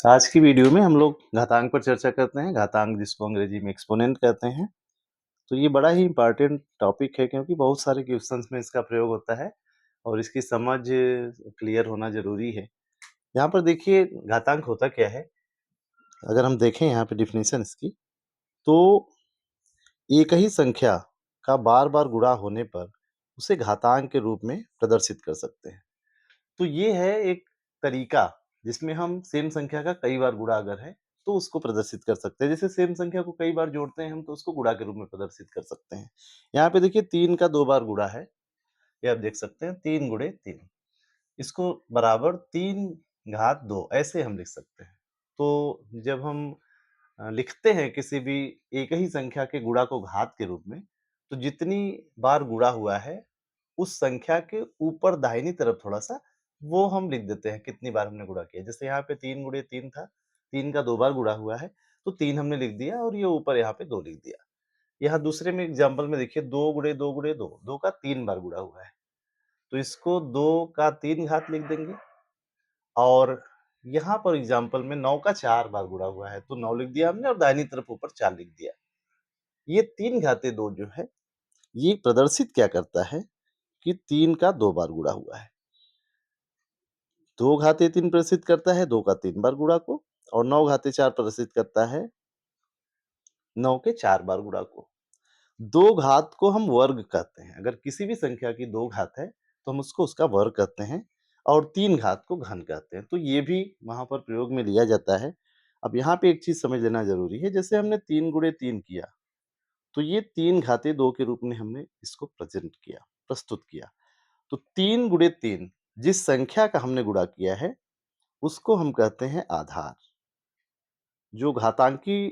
आज की वीडियो में हम लोग घातांक पर चर्चा करते हैं। घातांक जिसको अंग्रेजी में एक्सपोनेंट कहते हैं। तो ये बड़ा ही इम्पोर्टेंट टॉपिक है क्योंकि बहुत सारे क्वेश्चंस में इसका प्रयोग होता है और इसकी समझ क्लियर होना ज़रूरी है। यहाँ पर देखिए घातांक होता क्या है? अगर हम देखें यहाँ पे डेफिनेशन इसकी, तो एक ही संख्या का बार-बार गुणा होने पर उसे घातांक के रूप में प्रदर्शित कर सकते हैं। तो ये है एक तरीका जिसमें हम सेम संख्या का कई बार गुणा अगर है तो उसको प्रदर्शित कर सकते हैं। जैसे सेम संख्या को कई बार जोड़ते हैं हम तो उसको गुणा के रूप में प्रदर्शित कर सकते हैं। यहाँ पे देखिए 3 का 2 बार गुणा है, ये आप देख सकते हैं 3 गुणे 3, इसको बराबर 3 घात 2 ऐसे हम लिख सकते हैं। तो जब हम लिखते हैं किसी भी एक ही संख्या के गुणा को घात के रूप में, तो जितनी बार गुणा हुआ है उस संख्या के ऊपर दाहिनी तरफ थोड़ा-सा वो हम लिख देते हैं कितनी बार हमने गुणा किया। जैसे यहाँ पे 3 गुणे 3 था, 3 का 2 बार गुणा हुआ है, तो 3 हमने लिख दिया और ये ऊपर यहाँ पे 2 लिख दिया। यहाँ दूसरे में एग्ज़ाम्पल में देखिए 2 गुणे 2 गुणे 2, 2 का 3 बार गुणा हुआ है, तो इसको 2 का 3 घात लिख देंगे और यहाँ पर एग्ज़ाम्पल में 9 का 4 बार गुणा हुआ है, तो 9 लिख दिया हमने और दाहिनी तरफ ऊपर 4 लिख दिया। ये 3 घाते 2 जो है, ये प्रदर्शित क्या करता है कि 3 का 2 बार गुणा हुआ है। 2 घाते 3 प्रदर्शित करता है 2 का 3 बार गुणा को और 9 घाते 4 प्रदर्शित करता है 9 के 4 बार गुणा को। 2 घात को हम वर्ग कहते हैं। अगर किसी भी संख्या की 2 घात है, तो हम उसको उसका वर्ग कहते हैं और 3 घात को घन कहते हैं। तो ये भी वहाँ पर प्रयोग में लिया जाता है। अब यहाँ पे एक चीज़ समझ लेना ज़रूरी है, जैसे हमने 3 गुणे 3 किया, तो ये 3 घाते 2 के रूप में हमने इसको प्रेज़ेंट किया, प्रस्तुत किया। तो 3 गुणे 3 जिस संख्या का हमने गुणा किया है, उसको हम कहते हैं आधार। जो घातांकी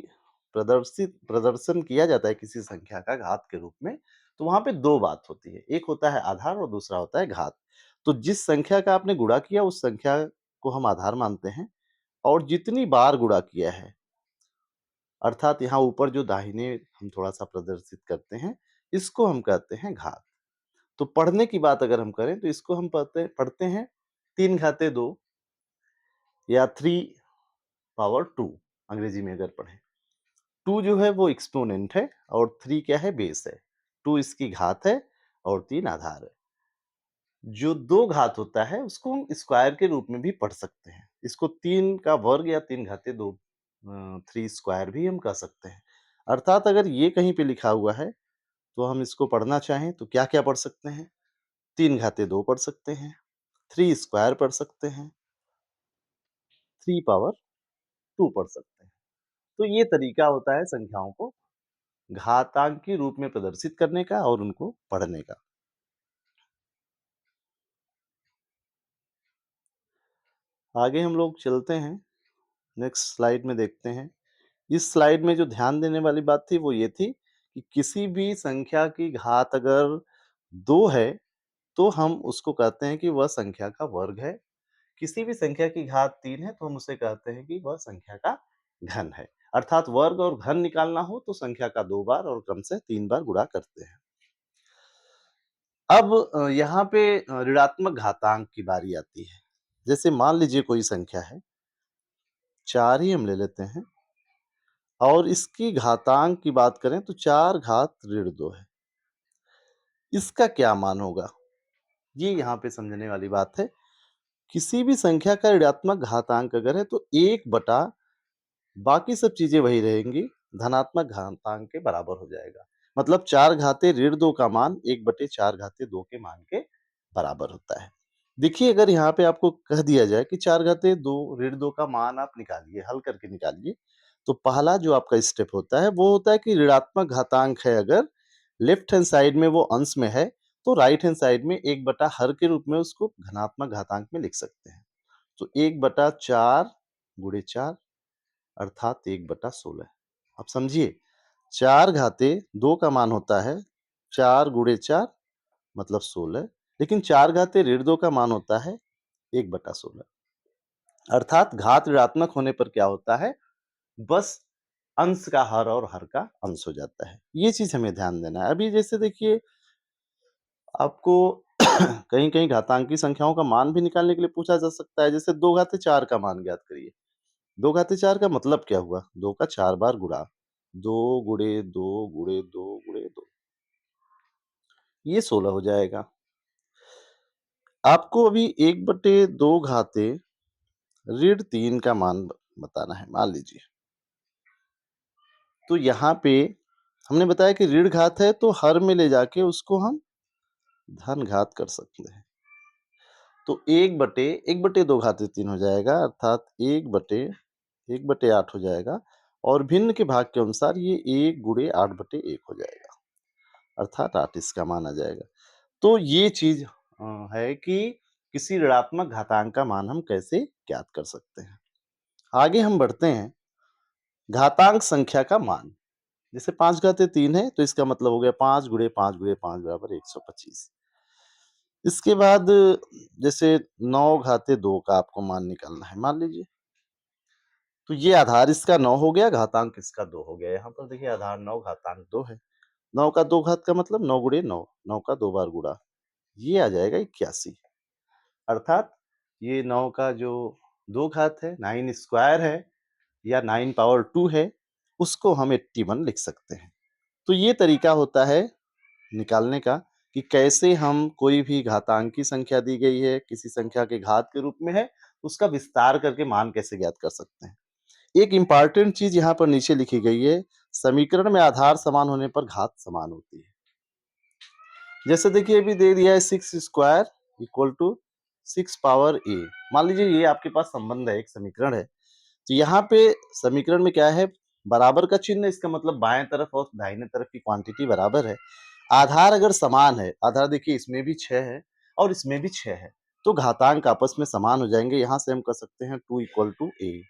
प्रदर्शन किया जाता है किसी संख्या का घात के रूप में, तो वहाँ पे 2 बात होती है। एक होता है आधार और दूसरा होता है घात। तो जिस संख्या का आपने गुणा किया उस संख्या को हम आधार मानते हैं और जितनी बार गुणा किया है, अर्थात यहाँ ऊपर जो दाहिने हम थोड़ा-सा प्रदर्शित करते हैं, इसको हम कहते हैं घात। तो पढ़ने की बात अगर हम करें तो इसको हम पढ़ते पढ़ते हैं 3 घाते 2 या 3 पावर 2 अंग्रेजी में अगर पढ़ें। 2 जो है वो एक्सपोनेंट है और 3 क्या है? बेस है। 2 इसकी घात है और 3 आधार है। जो 2 घात होता है उसको हम स्क्वायर के रूप में भी पढ़ सकते हैं। इसको 3 का वर्ग या 3 घाते 2 3 स्क्वायर भी हम कह सकते हैं। अर्थात अगर ये कहीं पे लिखा हुआ है तो हम इसको पढ़ना चाहें तो क्या-क्या पढ़ सकते हैं? 3 घाते 2 पढ़ सकते हैं, 3 स्क्वायर पढ़ सकते हैं, 3 पावर 2 पढ़ सकते हैं। तो ये तरीका होता है संख्याओं को घातांकी रूप में प्रदर्शित करने का और उनको पढ़ने का। आगे हम लोग चलते हैं, नेक्स्ट स्लाइड में देखते हैं। इस स्लाइड में जो ध्यान देने वाली बात थी वो ये थी कि किसी भी संख्या की घात अगर 2 है, तो हम उसको कहते हैं कि वह संख्या का वर्ग है। किसी भी संख्या की घात 3 है तो हम उसे कहते हैं कि वह संख्या का घन है। अर्थात वर्ग और घन निकालना हो तो संख्या का 2 बार और क्रम से 3 बार गुणा करते हैं। अब यहाँ पे ऋणात्मक घातांक की बारी आती है। जैसे मान लीजिए कोई संख्या है, 4 ही हम ले लेते हैं और इसकी घातांक की बात करें तो 4 घात ऋण 2 है। इसका क्या मान होगा? ये यहाँ पे समझने वाली बात है। किसी भी संख्या का ऋणात्मक घातांक अगर है तो 1 बटा बाकी सब चीज़ें वही रहेंगी, धनात्मक घातांक के बराबर हो जाएगा। मतलब 4 घाते ऋण 2 का मान 1 बटे 4 घाते 2 के मान के बराबर होता है। देखिए अगर यहाँ पे आपको कह दिया जाए कि 4 घाते 2 ऋण 2 का मान आप निकालिए, हल करके निकालिए, तो पहला जो आपका स्टेप होता है वो होता है कि ऋणात्मक घातांक है अगर लेफ्ट हैंड साइड में वो अंश में है, तो राइट हैंड साइड में 1 बटा हर के रूप में उसको धनात्मक घातांक में लिख सकते हैं। तो 1 बटा 4 गुणे 4 अर्थात 1/16। अब समझिए 4 घाते 2 का मान होता है 4 गुणे 4 मतलब 16, लेकिन 4 घाते ऋण 2 का मान होता है 1/16। अर्थात घात ऋणात्मक होने पर क्या होता है, बस अंश का हर और हर का अंश हो जाता है। ये चीज़ हमें ध्यान देना है। अभी जैसे देखिए आपको कहीं-कहीं घातांकी संख्याओं का मान भी निकालने के लिए पूछा जा सकता है, जैसे 2 घाते 4 का मान ज्ञात करिए। 2 घाते 4 का मतलब क्या हुआ? 2 का 4 बार गुणा। 2 गुणे 2 गुणे 2 गुणे 2, ये 16 हो जाएगा। आपको अभी 1/2 घाते ऋण 3 का मान बताना है, मान लीजिए। तो यहाँ पे हमने बताया कि ऋण घात है तो हर में ले जाके उसको हम धन घात कर सकते हैं। तो 1/2 घाते 3 हो जाएगा, अर्थात 1/8 हो जाएगा और भिन्न के भाग के अनुसार ये 1 गुणे 8/1 हो जाएगा, अर्थात 8 इसका मान आ जाएगा। तो ये चीज़ है कि किसी ऋणात्मक घातांक का मान हम कैसे ज्ञात कर सकते हैं। आगे हम बढ़ते हैं, घातांक संख्या का मान। जैसे 5 घाते 3 है तो इसका मतलब हो गया 5 गुणे 5 गुणे 5 बराबर 125। इसके बाद जैसे 9 घाते 2 का आपको मान निकालना है, मान लीजिए। तो ये आधार इसका 9 हो गया, घातांक इसका 2 हो गया। यहाँ पर देखिए आधार 9, घातांक 2 है। 9 का 2 घात का मतलब 9 गुणे 9, 9 का 2 बार गुणा, ये आ जाएगा 81। अर्थात ये 9 का जो 2 घात है, 9 स्क्वायर है या 9 पावर 2 है, उसको हम 81 लिख सकते हैं। तो ये तरीका होता है निकालने का कि कैसे हम कोई भी घातांक की संख्या दी गई है, किसी संख्या के घात के रूप में है, उसका विस्तार करके मान कैसे ज्ञात कर सकते हैं। एक इम्पोर्टेंट चीज़ यहाँ पर नीचे लिखी गई है, समीकरण में आधार समान होने पर घात समान होती है। जैसे देखिए अभी दे दिया है 6 स्क्वायर इक्वल टू 6 पावर ए। मान लीजिए ये आपके पास संबंध है, एक समीकरण है। तो यहाँ पे समीकरण में क्या है, बराबर का चिन्ह, इसका मतलब बाएं तरफ और दाहिने तरफ की क्वांटिटी बराबर है। आधार अगर समान है, आधार देखिए इसमें भी 6 है और इसमें भी 6 है, तो घातांक आपस में समान हो जाएंगे। यहाँ से हम कह सकते हैं 2 इक्वल टू ए,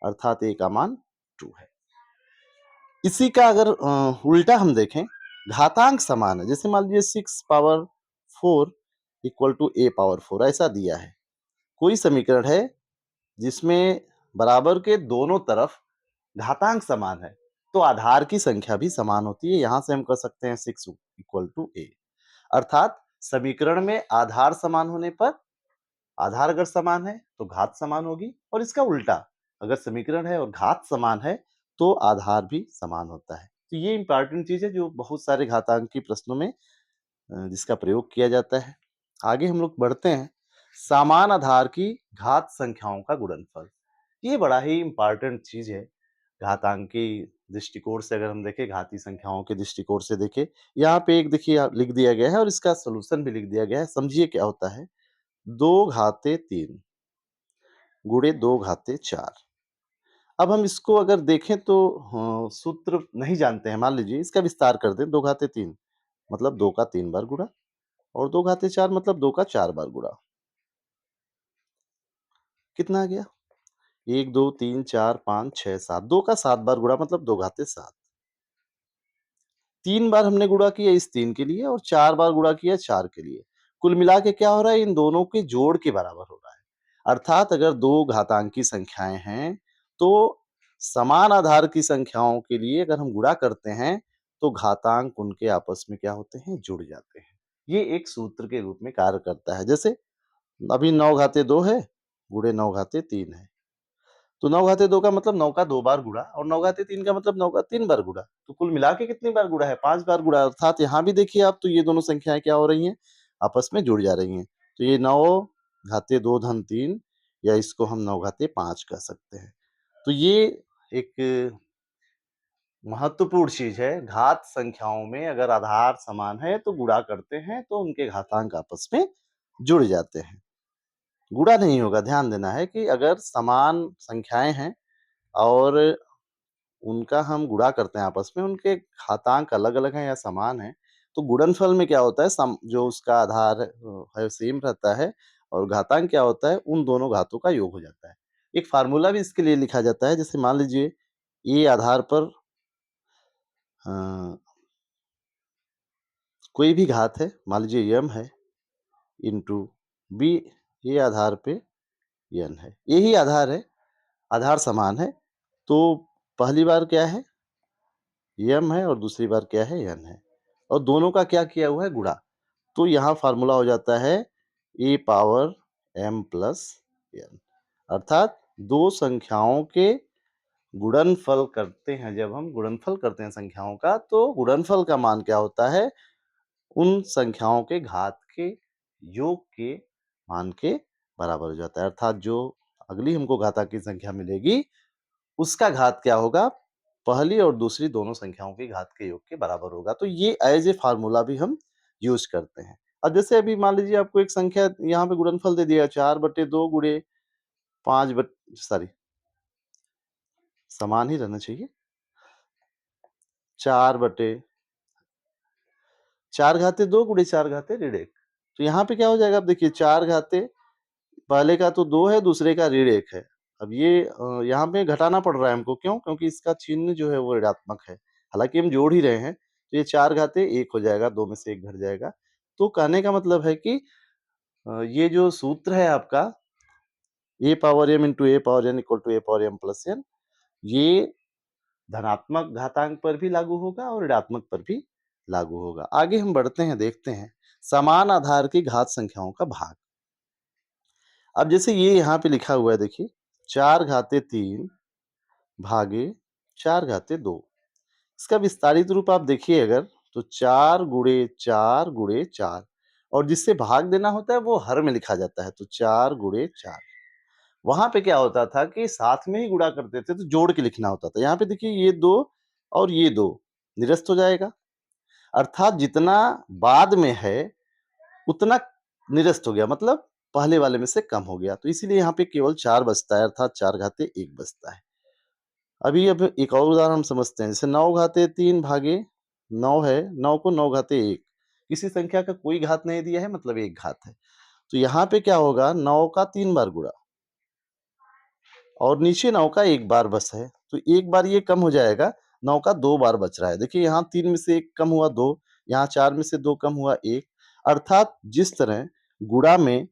अर्थात ए का मान 2 है। इसी का अगर उल्टा हम देखें, घातांक समान है, जैसे मान लीजिए 6 power 4 equal to A power 4, ऐसा दिया है। कोई समीकरण है जिसमें बराबर के दोनों तरफ घातांक समान है, तो आधार की संख्या भी समान होती है। यहाँ से हम कह सकते हैं 6 इक्वल टू ए, अर्थात समीकरण में आधार समान होने पर, आधार अगर समान है तो घात समान होगी, और इसका उल्टा, अगर समीकरण है और घात समान है तो आधार भी समान होता है। तो ये इंपॉर्टेंट चीज है जो बहुत सारे घातांकी प्रश्नों में जिसका प्रयोग किया जाता है। आगे हम लोग बढ़ते हैं, समान आधार की घात संख्याओं का गुणनफल। ये बड़ा ही इंपॉर्टेंट चीज है घातांकी दृष्टिकोण से। अगर हम देखें, घाती संख्याओं के दृष्टिकोण से देखें, यहाँ पे एक देखिए लिख दिया गया है और इसका सोल्यूशन भी लिख दिया गया है। समझिए क्या होता है, 2 घाते 3 गुणे 2 घाते 4। अब हम इसको अगर देखें तो सूत्र नहीं जानते हैं। मान लीजिए इसका विस्तार कर दें, 2 घाते 3 मतलब 2 का 3 बार गुणा, और 2 घाते 4 मतलब 2 का 4 बार गुणा। कितना आ गया? 1 2 3 4 5 6 7, 2 का 7 बार गुणा मतलब 2 घाते 7। 3 बार हमने गुणा किया इस 3 के लिए और 4 बार गुणा किया 4 के लिए। कुल मिला के क्या हो रहा है, इन दोनों के जोड़ के बराबर हो रहा है। अर्थात अगर 2 घातांकी संख्याएँ हैं, तो समान आधार की संख्याओं के लिए अगर हम गुणा करते हैं, तो घातांक उनके आपस में क्या होते हैं, जुड़ जाते हैं। ये एक सूत्र के रूप में कार्य करता है। जैसे अभी 9 घाते 2 है, गुणे 9 घाते 3 है। तो 9 घाते 2 का मतलब 9 का 2 बार गुणा, और 9 घाते 3 का मतलब 9 का 3 बार गुणा। तो कुल मिला के कितनी बार गुणा है? 5 बार गुणा। अर्थात यहाँ भी देखिए आप, तो ये दोनों संख्याएँ क्या हो रही हैं? आपस में जुड़ जा रही हैं। तो ये 9 घाते 2 धन 3, या इसको हम 9 घाते 5 कह सकते हैं। तो ये एक महत्वपूर्ण चीज़ है। घात संख्याओं में अगर आधार समान है तो गुणा करते हैं तो उनके घातांक आपस में जुड़ जाते हैं। गुणा नहीं होगा, ध्यान देना है कि अगर समान संख्याएँ हैं और उनका हम गुणा करते हैं आपस में, उनके घातांक अलग-अलग हैं या समान हैं, तो गुणनफल में क्या होता है, जो उसका आधार है सेम रहता है, और घातांक क्या होता है, उन दोनों घातों का योग हो जाता है। एक फ़ॉर्मूला भी इसके लिए लिखा जाता है, जैसे मान लीजिए ए आधार पर अ, कोई भी घात है, मान लीजिए m है, इंटू b, ये आधार पे n है। यही आधार है, आधार समान है, तो पहली बार क्या है, m है, और दूसरी बार क्या है, n है, और दोनों का क्या किया हुआ है, गुणा। तो यहाँ फ़ॉर्मूला हो जाता है a power m plus n, अर्थात दो संख्याओं के गुणनफल करते हैं, जब हम गुणनफल करते हैं संख्याओं का, तो गुणनफल का मान क्या होता है? उन संख्याओं के घात के योग के मान के बराबर हो जाता है। अर्थात जो अगली हमको घातांक की संख्या मिलेगी, उसका घात क्या होगा? पहली और दूसरी दोनों संख्याओं की घात के योग के बराबर होगा। तो ये एज़ ए फ़ॉर्मूला भी हम यूज़ करते हैं। अब जैसे अभी मान लीजिए आपको एक संख्या यहाँ पे गुणनफल दे दिया 4/2 गुणे 5 बट सॉरी समान ही रहना चाहिए। 4 बटे 4 घाते 2 गुणे 4 घाते ऋण 1। तो यहाँ पे क्या हो जाएगा? आप देखिए 4 घाते पहले का तो 2 है, दूसरे का ऋण 1 है। अब ये यहाँ पे घटाना पड़ रहा है हमको, क्यों? क्योंकि इसका चिन्ह जो है वो ऋणात्मक है। हालाँकि हम जोड़ ही रहे हैं, तो ये 4 घाते 1 हो जाएगा, 2 में से 1 घट जाएगा। तो कहने का मतलब है कि ये जो सूत्र है आपका a power m into a power n equal to a power m plus n, ये धनात्मक घातांक पर भी लागू होगा और ऋणात्मक पर भी लागू होगा। आगे हम बढ़ते हैं, देखते हैं समान आधार की घात संख्याओं का भाग। अब जैसे ये यहाँ पे लिखा हुआ है, देखिए 4 घाते 3 भागे 4 घाते 2। इसका विस्तारित रूप आप देखिए अगर, तो 4 गुणे 4 गुणे 4, और जिससे भाग देना होता है वो हर में लिखा जाता है, तो 4 गुणे 4। वहां पे क्या होता था कि साथ में ही गुणा करते थे, तो जोड़ के लिखना होता था। यहाँ पे देखिए ये 2 और ये 2 निरस्त हो जाएगा, अर्थात जितना बाद में है उतना निरस्त हो गया, मतलब पहले वाले में से कम हो गया। तो इसीलिए यहाँ पे केवल 4 बचता है, अर्थात 4 घाते 1 बचता है। अब एक और उदाहरण हम समझते हैं, जैसे 9 घाते 3 भागे 9 है, 9 को 9 घाते 1। किसी संख्या का कोई घात नहीं दिया है, मतलब एक घात है। तो यहाँ पे क्या होगा? 9 का 3 बार गुणा और नीचे 9 का 1 बार बस है, तो 1 बार ये कम हो जाएगा, 9 का 2 बार बच रहा है। देखिए यहाँ 3 में से 1 कम हुआ 2, यहाँ 4 में से 2 कम हुआ 1। अर्थात जिस तरह गुणा में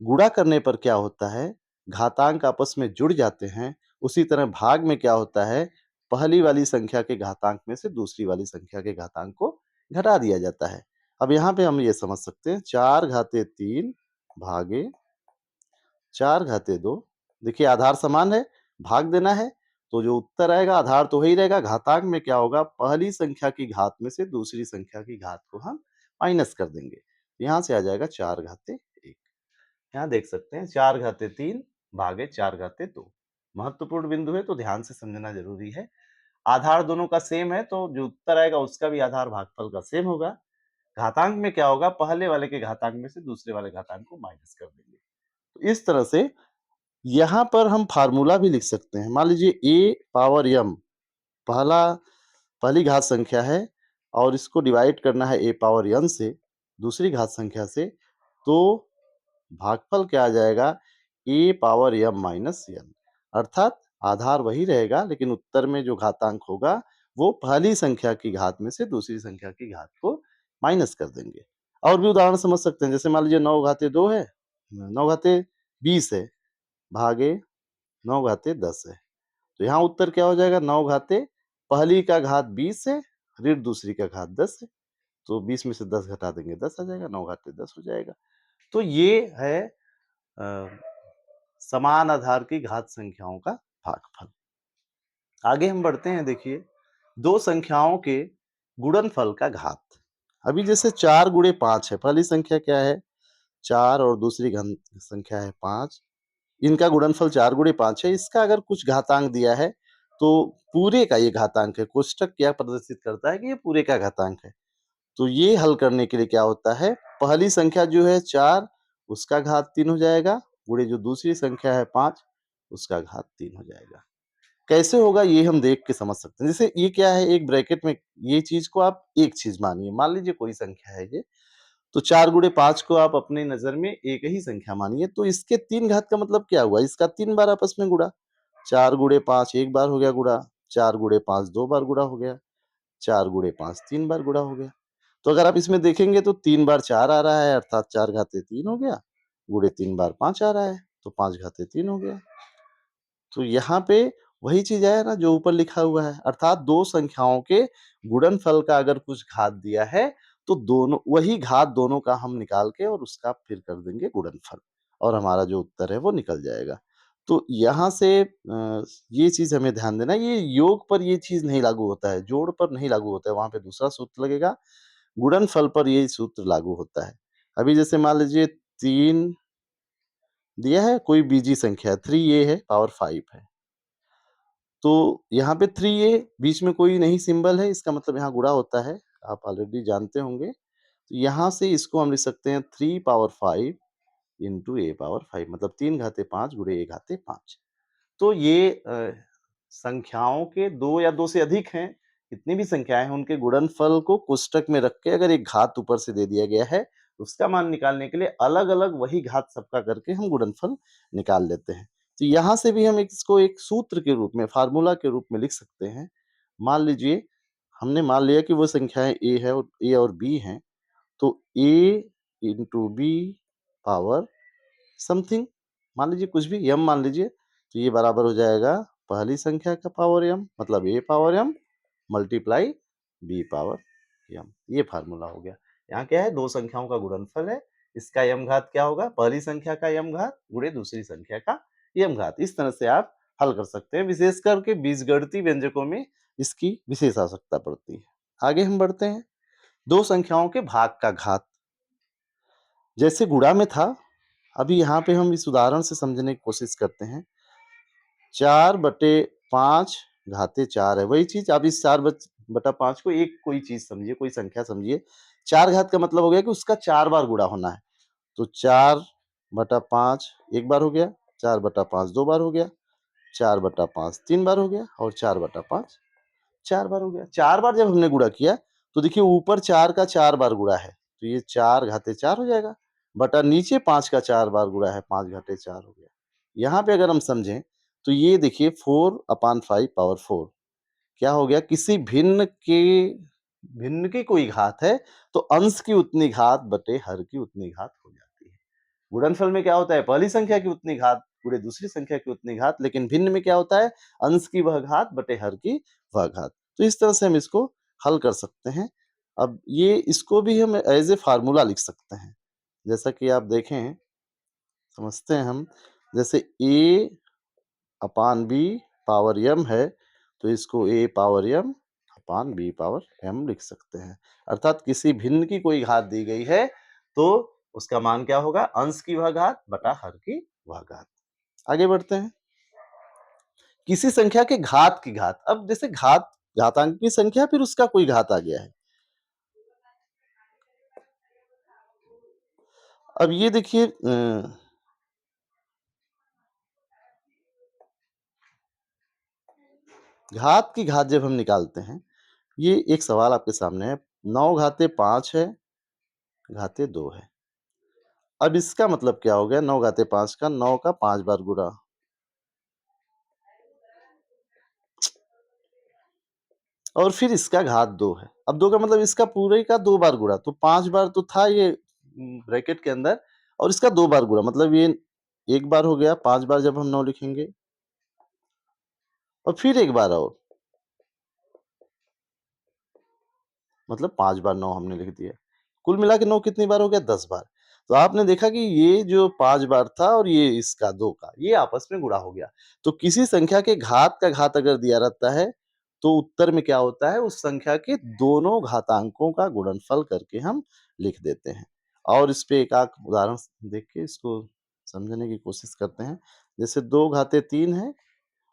गुणा करने पर क्या होता है, घातांक आपस में जुड़ जाते हैं, उसी तरह भाग में क्या होता है, पहली वाली संख्या के घातांक में से दूसरी वाली संख्या के घातांक को घटा दिया जाता है। अब यहाँ पे हम ये समझ सकते हैं, 4 घाते 3 भागे 4 घाते 2। देखिए आधार समान है, भाग देना है, तो जो उत्तर आएगा आधार तो वही रहेगा। घातांक में क्या होगा, पहली संख्या की घात में से दूसरी संख्या की घात को हम माइनस कर देंगे। यहाँ से आ जाएगा 4 घाते 1। यहाँ देख सकते हैं 4 घाते 3 भागे 4 घाते 2। महत्वपूर्ण बिंदु है, तो ध्यान से समझना जरूरी है। आधार दोनों का सेम है, तो जो उत्तर आएगा उसका भी आधार भागफल का सेम होगा। घातांक में क्या होगा, पहले वाले के घातांक में से दूसरे वाले घातांक को माइनस कर देंगे। तो इस तरह से यहाँ पर हम फार्मूला भी लिख सकते हैं। मान लीजिए a पावर m पहली घात संख्या है और इसको डिवाइड करना है a पावर n से, दूसरी घात संख्या से, तो भागफल क्या आ जाएगा, a power m minus n। अर्थात आधार वही रहेगा, लेकिन उत्तर में जो घातांक होगा वो पहली संख्या की घात में से दूसरी संख्या की घात को माइनस कर देंगे। और भी उदाहरण समझ सकते हैं, जैसे मान लीजिए 9 घाते 2 है, 9 घाते 20 है भागे 9 घाते 10 है। तो यहाँ उत्तर क्या हो जाएगा, 9 घाते पहली का घात 20 है, ऋण दूसरी का घात 10 है। तो 20 में से 10 घटा देंगे 10 आ जाएगा, 9 घाते 10 हो जाएगा। तो ये है अ, समान आधार की घात संख्याओं का भागफल। आगे हम बढ़ते हैं, देखिए दो संख्याओं के गुणनफल का घात। अभी जैसे 4 गुणे 5 है, पहली संख्या क्या है 4 और दूसरी घन संख्या है 5। इनका गुणनफल 4 गुणे 5 है। इसका अगर कुछ घातांक दिया है तो पूरे का ये घातांक है। कोष्टक क्या प्रदर्शित करता है कि ये पूरे का घातांक है। तो ये हल करने के लिए क्या होता है, पहली संख्या जो है 4 उसका घात 3 हो जाएगा, गुणे जो दूसरी संख्या है 5 उसका घात 3 हो जाएगा। कैसे होगा ये हम देख के समझ सकते हैं। जैसे ये क्या है, एक ब्रैकेट में ये चीज को आप एक चीज मानिए, मान लीजिए कोई संख्या है ये, तो 4 गुणे 5 को आप अपनी नजर में एक ही संख्या मानिए, तो इसके 3 घात का मतलब क्या हुआ, इसका 3 बार आपस में गुणा। 4 गुणे 5 एक बार हो गया गुणा, 4 गुणे 5 2 बार गुणा हो गया, 4 गुणे 5 3 बार गुणा हो गया। तो अगर आप इसमें देखेंगे तो 3 बार 4 आ रहा है, अर्थात 4 घाते 3 हो गया, गुणे 3 बार 5 आ रहा है, तो 5 घाते 3 हो गया। तो यहाँ पे वही चीज है ना जो ऊपर लिखा हुआ है, अर्थात दो संख्याओं के गुणनफल का अगर कुछ घात दिया है तो दोनों वही घात दोनों का हम निकाल के और उसका फिर कर देंगे गुणनफल, और हमारा जो उत्तर है वो निकल जाएगा। तो यहाँ से ये चीज़ हमें ध्यान देना है, ये योग पर ये चीज़ नहीं लागू होता है, जोड़ पर नहीं लागू होता है, वहाँ पे दूसरा सूत्र लगेगा, गुणनफल पर ये सूत्र लागू होता है। अभी जैसे मान लीजिए 3 दिया है, कोई बीजीय संख्या 3a है, पावर 5 है। तो यहाँ पे 3a बीच में कोई नहीं सिंबल है, इसका मतलब यहाँ गुणा होता है, आप ऑलरेडी जानते होंगे। तो यहाँ से इसको हम लिख सकते हैं 3 पावर 5 इंटू a पावर 5 मतलब 3 घाते 5 गुणे a घाते 5। तो ये संख्याओं के 2 या 2 से अधिक हैं, कितनी भी संख्याएँ हैं, उनके गुणनफल को कोष्ठक में रख के अगर एक घात ऊपर से दे दिया गया है, तो उसका मान निकालने के लिए अलग-अलग वही घात सबका करके हम गुणनफल निकाल लेते हैं। तो यहाँ से भी हम इसको एक सूत्र के रूप में, फ़ॉर्मूला के रूप में लिख सकते हैं। मान लीजिए, हमने मान लिया कि वो संख्याएँ a और b हैं, तो a into b power something मान लीजिए कुछ भी m मान लीजिए, तो ये बराबर हो जाएगा पहली संख्या का पावर m मतलब a power m multiply b power m। ये फार्मूला हो गया। यहाँ क्या है, दो संख्याओं का गुणनफल है, इसका m घात क्या होगा, पहली संख्या का m घात गुणे दूसरी संख्या का m घात। इस तरह से आप हल कर सकते हैं, विशेष करके बीजगणितीय व्यंजकों में इसकी विशेष आवश्यकता पड़ती है। आगे हम बढ़ते हैं, दो संख्याओं के भाग का घात। जैसे गुणा में था, अभी यहाँ पे हम इस उदाहरण से समझने की कोशिश करते हैं। 4/5 घाते 4 है, वही चीज़ आप इस 4/5 को एक कोई चीज़ समझिए, कोई संख्या समझिए। 4 घात का मतलब हो गया कि उसका 4 बार गुणा होना है। तो 4/5 एक बार हो गया, 4/5 2 बार हो गया, 4/5 3 बार हो गया और 4/5 4 बार हो गया। 4 बार जब हमने गुणा किया, तो देखिए ऊपर 4 का 4 बार गुणा है, तो ये 4 घाते 4 हो जाएगा, बटा नीचे 5 का 4 बार गुणा है, 5 घाते 4 हो गया। यहाँ पे अगर हम समझें, तो ये देखिए 4/5 पावर 4 क्या हो गया, किसी भिन्न की कोई घात है, तो अंश की उतनी घात बटे हर की उतनी घात हो जाती है। गुणनफल में क्या होता है, पहली संख्या की उतनी घात गुणे दूसरी संख्या की उतनी घात, लेकिन भिन्न में क्या होता है, अंश की वह घात बटे हर की वह घात। तो इस तरह से हम इसको हल कर सकते हैं। अब ये इसको भी हम एज ए फार्मूला लिख सकते हैं, जैसा कि आप देखें, समझते हैं हम, जैसे a upon b power m है, तो इसको a power m upon b power m लिख सकते हैं। अर्थात किसी भिन्न की कोई घात दी गई है, तो उसका मान क्या होगा, अंश की वह घात बटा हर की वह घात। आगे बढ़ते हैं, किसी संख्या के घात की घात। अब जैसे घातांक की संख्या, फिर उसका कोई घात आ गया है। अब ये देखिए घात की घात जब हम निकालते हैं, ये एक सवाल आपके सामने है, 9 घाते 5 है, घाते 2 है। अब इसका मतलब क्या हो गया, 9 घाते 5 का 9 का 5 बार गुणा, और फिर इसका घात 2 है। अब 2 का मतलब इसका पूरे का 2 बार गुणा, तो 5 बार तो था ये ब्रैकेट के अंदर, और इसका 2 बार गुणा, मतलब ये 1 बार हो गया, 5 बार जब हम 9 लिखेंगे, और फिर 1 बार और, मतलब 5 बार 9 हमने लिख दिया। कुल मिला के 9 कितनी बार हो गया, 10 बार। तो आपने देखा कि ये जो 5 बार था और ये इसका 2 का, ये आपस में गुणा हो गया। तो किसी संख्या के घात का घात अगर दिया रहता है, तो उत्तर में क्या होता है, उस संख्या के दोनों घातांकों का गुणनफल करके हम लिख देते हैं। और इस पे एक आध उदाहरण देख के इसको समझने की कोशिश करते हैं। जैसे 2 घाते 3 है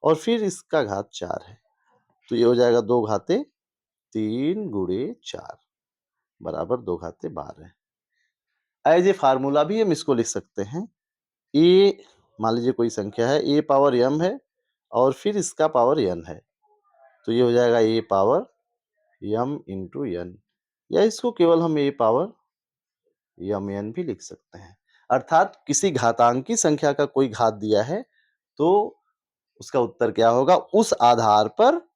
और फिर इसका घात 4 है। तो ये हो जाएगा 2 घाते 3 गुणे 4 बराबर 2 घाते 12। एज ए फार्मूला भी हम इसको लिख सकते हैं। ए मान लीजिए कोई संख्या है, ए पावर m है और फिर इसका पावर n है, तो ये हो जाएगा ए पावर m इंटू n, या इसको केवल हम ए पावर m n भी लिख सकते हैं। अर्थात किसी घातांकी संख्या का कोई घात दिया है, तो उसका उत्तर क्या होगा, उस आधार पर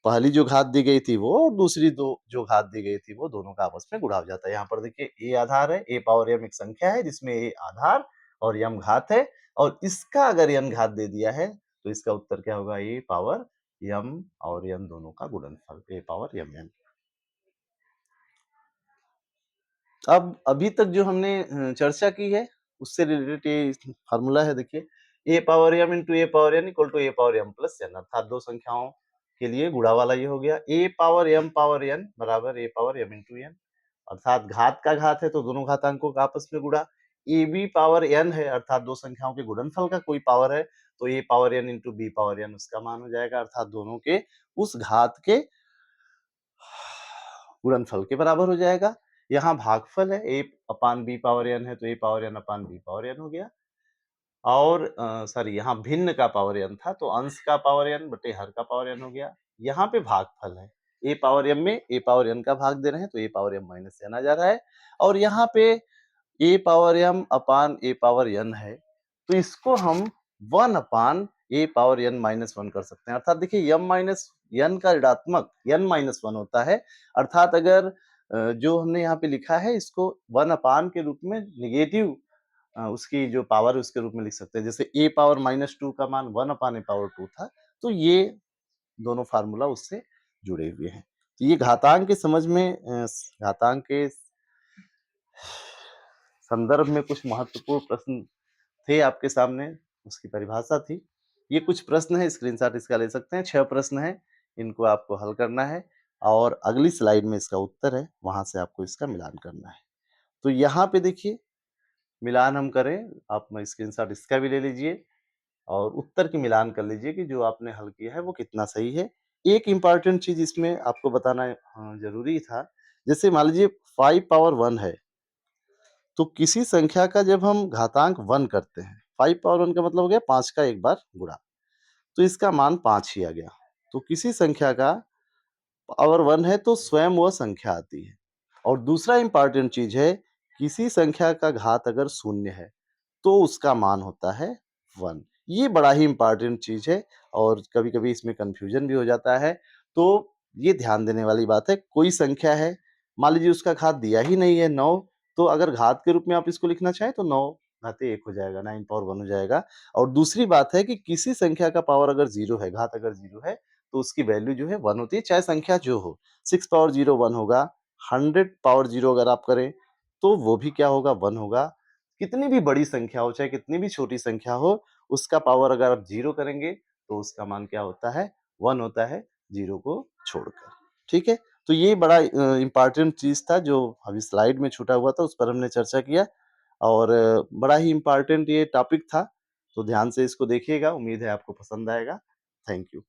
पहली जो घात दी गई थी वो, और दूसरी दो जो घात दी गई थी वो, दोनों का आपस में गुणा हो जाता है। यहाँ पर देखिए a आधार है, a पावर m एक संख्या है जिसमें a आधार और m घात है, और इसका अगर n घात दे दिया है, तो इसका उत्तर क्या होगा, a पावर m और n दोनों का गुणनफल, a पावर mn। अब अभी तक जो हमने चर्चा की है, उससे रिलेटेड ये फार्मूला है, देखिए A power m into A power n equal to A power m plus n, अर्थात दो संख्याओं के लिए गुणा वाला ये हो गया। ए पावर m बराबर ए पावर m इंटू n, अर्थात घात का घात है तो दोनों घातांकों का आपस में गुणा। ए बी पावर n है, अर्थात दो संख्याओं के गुणनफल का कोई पावर है तो a power n into b power n उसका मान हो जाएगा, अर्थात दोनों के उस घात के गुणनफल के बराबर हो जाएगा। यहाँ भागफल है, a upon b power n है तो a power n upon b power n हो गया। और सॉरी, यहाँ भिन्न का पावर n था तो अंश का पावर n बटे हर का पावर n हो गया। यहाँ पे भागफल है, a पावर m में a पावर n का भाग दे रहे हैं तो a power m minus n आ जा रहा है। और यहाँ पे a power m upon a power n है तो इसको हम 1 अपान a पावर n माइनस 1 कर सकते हैं। अर्थात देखिए m माइनस n का ऋणात्मक n माइनस 1 होता है, अर्थात अगर जो हमने यहाँ पे लिखा है इसको 1 अपान के रूप में निगेटिव उसकी जो पावर है उसके रूप में लिख सकते हैं। जैसे a पावर माइनस 2 का मान 1 अपान a पावर 2 था, तो ये दोनों फार्मूला उससे जुड़े हुए हैं। तो ये घातांक के समझ में घातांक के संदर्भ में कुछ महत्वपूर्ण प्रश्न थे आपके सामने, उसकी परिभाषा थी। ये कुछ प्रश्न है, स्क्रीनशॉट इसका ले सकते हैं। 6 प्रश्न है, इनको आपको हल करना है और अगली स्लाइड में इसका उत्तर है, वहां से आपको इसका मिलान करना है। तो यहाँ पे देखिए मिलान हम करें, आप स्क्रीनशॉट इसका भी ले लीजिए और उत्तर की मिलान कर लीजिए कि जो आपने हल किया है वो कितना सही है। एक इम्पॉर्टेंट चीज इसमें आपको बताना जरूरी था, जैसे मान लीजिए 5 पावर 1 है तो किसी संख्या का जब हम घातांक 1 करते हैं, 5 पावर 1 का मतलब हो गया 5 का एक बार गुणा, तो इसका मान 5 ही आ गया। तो किसी संख्या का पावर 1 है तो स्वयं वह संख्या आती है। और दूसरा इम्पॉर्टेंट चीज है, किसी संख्या का घात अगर शून्य है तो उसका मान होता है 1। ये बड़ा ही इम्पोर्टेंट चीज है और कभी-कभी इसमें कन्फ्यूजन भी हो जाता है। तो ये ध्यान देने वाली बात है, कोई संख्या है, मान लीजिए उसका घात दिया ही नहीं है 9, तो अगर घात के रूप में आप इसको लिखना चाहें तो 9 घाते 1 हो जाएगा, 9 पावर 1 हो जाएगा। और दूसरी बात है कि किसी संख्या का पावर अगर 0 है, घात अगर 0 है, तो उसकी वैल्यू जो है 1 होती है, चाहे संख्या जो हो। 6 पावर 0 1 होगा, 100 पावर 0 अगर आप करें, तो वो भी क्या होगा? 1 होगा। कितनी भी बड़ी संख्या हो, चाहे कितनी भी छोटी संख्या हो, उसका पावर अगर आप 0 करेंगे, तो उसका मान क्या होता है? 1 होता है, 0 को छोड़कर। ठीक है? तो ये बड़ा इम्पोर्टेंट चीज़ था जो अभी स्लाइड में छूटा हुआ था, उस पर हमने चर्चा किया और बड़ा ही इम्पोर्टेंट ये टॉपिक था, तो ध्यान से इसको देखिएगा, उम्मीद है आपको पसंद आएगा। Thank you.